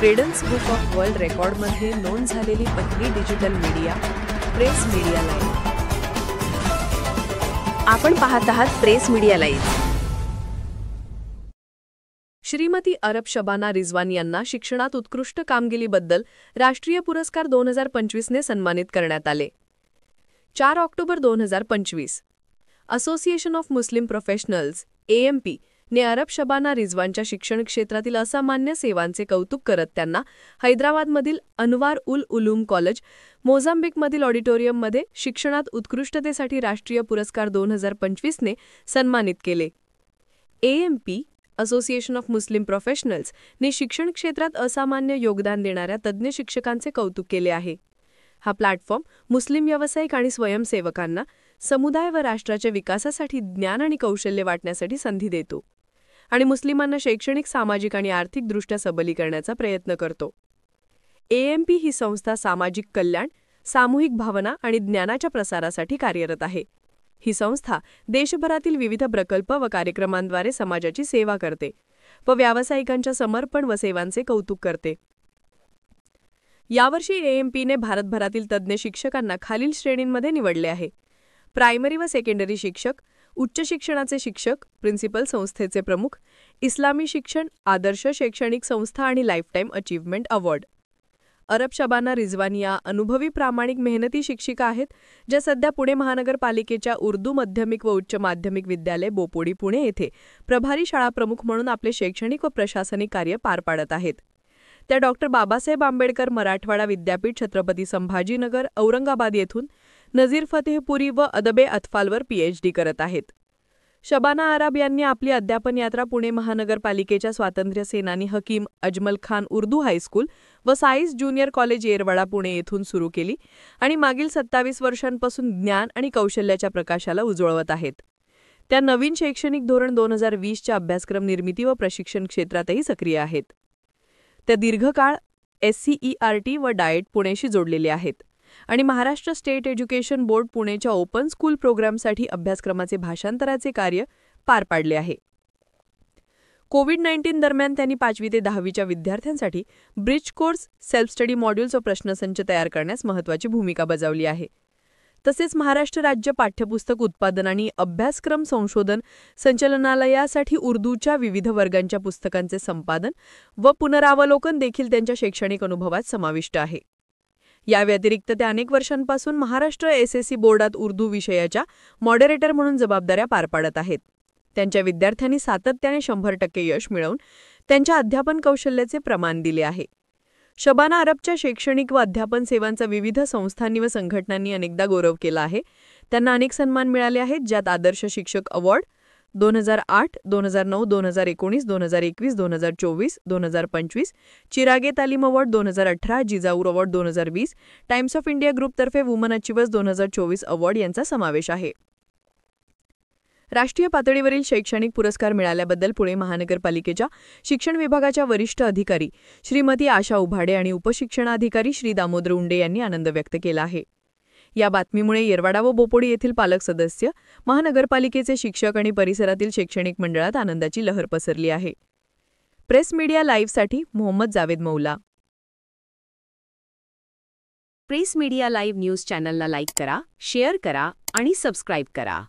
Credence book of world रेकॉर्डमध्ये नोंद झालेली पहिली digital media press media live. आपण पाहत आहात प्रेस मीडिया लाईव्ह। श्रीमती अरब शबाना रिजवान यांना शिक्षणात उत्कृष्ट कामगिरीबद्दल राष्ट्रीय पुरस्कार 2025 ने सन्मानित करण्यात आले। 4 October 2025 association of Muslim professionals (AMP) ने अरब शबाना रिजवानच्या शिक्षण क्षेत्रातील असामान्य सेवांचे कौतुक करत त्यांना हैदराबादमधील अनवार उल उलूम कॉलेज, मोझांबिकमधील ऑडिटोरियममध्ये शिक्षणात उत्कृष्टतेसाठी राष्ट्रीय पुरस्कार 2025 ने सन्मानित केले। AMP association of Muslim professionals ने शिक्षण क्षेत्रात असामान्य योगदान देणाऱ्या तज्ज्ञ शिक्षकांचे कौतुक केले आहे। हा प्लॅटफॉर्म मुस्लिम व्यावसायिक आणि स्वयंसेवकांना समुदाय व राष्ट्राच्या विकासासाठी ज्ञान आणि कौशल्य वाटण्यासाठी संधी देतो आणि मुस्लिमांना शैक्षणिक, सामाजिक आणि आर्थिकदृष्ट्या सबलीकरणाचा प्रयत्न करतो। AMP ही संस्था सामाजिक कल्याण, सामूहिक भावना आणि ज्ञानाच्या प्रसारासाठी कार्यरत आहे। ही संस्था देशभरातील विविध प्रकल्प व कार्यक्रमांद्वारे समाजाची सेवा करते व व्यावसायिकांच्या समर्पण व सेवांचे कौतुक करते। यावर्षी AMP ने भारतभरातील तज्ज्ञ शिक्षकांना खालील श्रेणींमध्ये निवडले आहे: प्रायमरी व सेकंडरी शिक्षक, उच्च शिक्षणाचे शिक्षक, प्रिन्सिपल संस्थेचे प्रमुख, इस्लामी शिक्षण, आदर्श शैक्षणिक संस्था आणि लाईफटाईम अचीव्हमेंट अवॉर्ड। अरब शबाना रिजवान या अनुभवी, प्रामाणिक, मेहनती शिक्षिका आहेत, ज्या सध्या पुणे महानगरपालिकेच्या उर्दू माध्यमिक व उच्च माध्यमिक विद्यालय बोपोडी पुणे येथे प्रभारी शाळा प्रमुख म्हणून आपले शैक्षणिक व प्रशासनिक कार्य पार पाडत आहेत। त्या डॉक्टर बाबासाहेब आंबेडकर मराठवाडा विद्यापीठ, छत्रपती संभाजीनगर, औरंगाबाद येथून नजीर फतेहपुरी व अदबे अतफालवर PhD करत आहेत। शबाना अरब यांनी आपली अध्यापन यात्रा पुणे महानगरपालिकेच्या स्वातंत्र्य सेनानी हकीम अजमल खान उर्दू हायस्कूल व साईस ज्युनियर कॉलेज येरवडा पुणे येथून सुरू केली आणि मागील 27 वर्षांपासून ज्ञान आणि कौशल्याच्या प्रकाशाला उजळवत आहेत। त्या नवीन शैक्षणिक धोरण 2020च्या अभ्यासक्रम निर्मिती व प्रशिक्षण क्षेत्रातही सक्रिय आहेत। त्या दीर्घकाळ SCERT व डाएट पुणेशी जोडलेले आहेत आणि महाराष्ट्र स्टेट एज्युकेशन बोर्ड पुणेच्या ओपन स्कूल प्रोग्रामसाठी अभ्यासक्रमाचे भाषांतराचे कार्य पार पाडले आहे। कोविड-19 दरम्यान त्यांनी 5वी ते 10वीच्या विद्यार्थ्यांसाठी bridge course, self study modules व प्रश्नसंच तयार करण्यास महत्त्वाची भूमिका बजावली आहे। तसेच महाराष्ट्र राज्य पाठ्यपुस्तक उत्पादन आणि अभ्यासक्रम संशोधन संचालनालयासाठी उर्दूच्या विविध वर्गांच्या पुस्तकांचे संपादन व पुनरावलोकन देखील त्यांच्या शैक्षणिक अनुभवात समाविष्ट आहे। या व्यतिरिक्त त्या अनेक वर्षांपासून महाराष्ट्र SSC बोर्डात उर्दू विषयाच्या मॉडरेटर म्हणून जबाबदाऱ्या पार पाडत आहेत। त्यांच्या विद्यार्थ्यांनी सातत्याने 100% यश मिळवून त्यांच्या अध्यापन कौशल्याचे प्रमाण दिले आहे। शबाना अरबच्या शैक्षणिक व अध्यापन सेवांचा विविध संस्थांनी व संघटनांनी अनेकदा गौरव केला आहे। त्यांना अनेक सन्मान मिळाले आहेत, ज्यात आदर्श शिक्षक अवॉर्ड 2008, 2009, 2019, 2021, 2024, 2025, चिरागे तालीम अवॉर्ड 2018, जिजाऊर अवॉर्ड 2020, टाइम्स ऑफ इंडिया ग्रुपतर्फे वुमन अचिव्हर्स 2024 अवॉर्ड यांचा समावेश आहे। राष्ट्रीय पातळीवरील शैक्षणिक पुरस्कार मिळाल्याबद्दल पुणे महानगरपालिकेच्या शिक्षण विभागाच्या वरिष्ठ अधिकारी श्रीमती आशा उभाडे आणि उपशिक्षणाधिकारी श्री दामोदर उंडे यांनी आनंद व्यक्त केला आहे। या बातमीमुळे येरवडा व बोपोडी येथील पालक सदस्य, महानगरपालिकेचे शिक्षक आणि परिसरातील शैक्षणिक मंडळात आनंदाची लहर पसरली आहे। प्रेस मीडिया लाईव्हसाठी मोहम्मद जावेद मौला। प्रेस मीडिया लाईव्ह न्यूज चॅनलला लाईक करा, शेअर करा आणि सबस्क्राईब करा।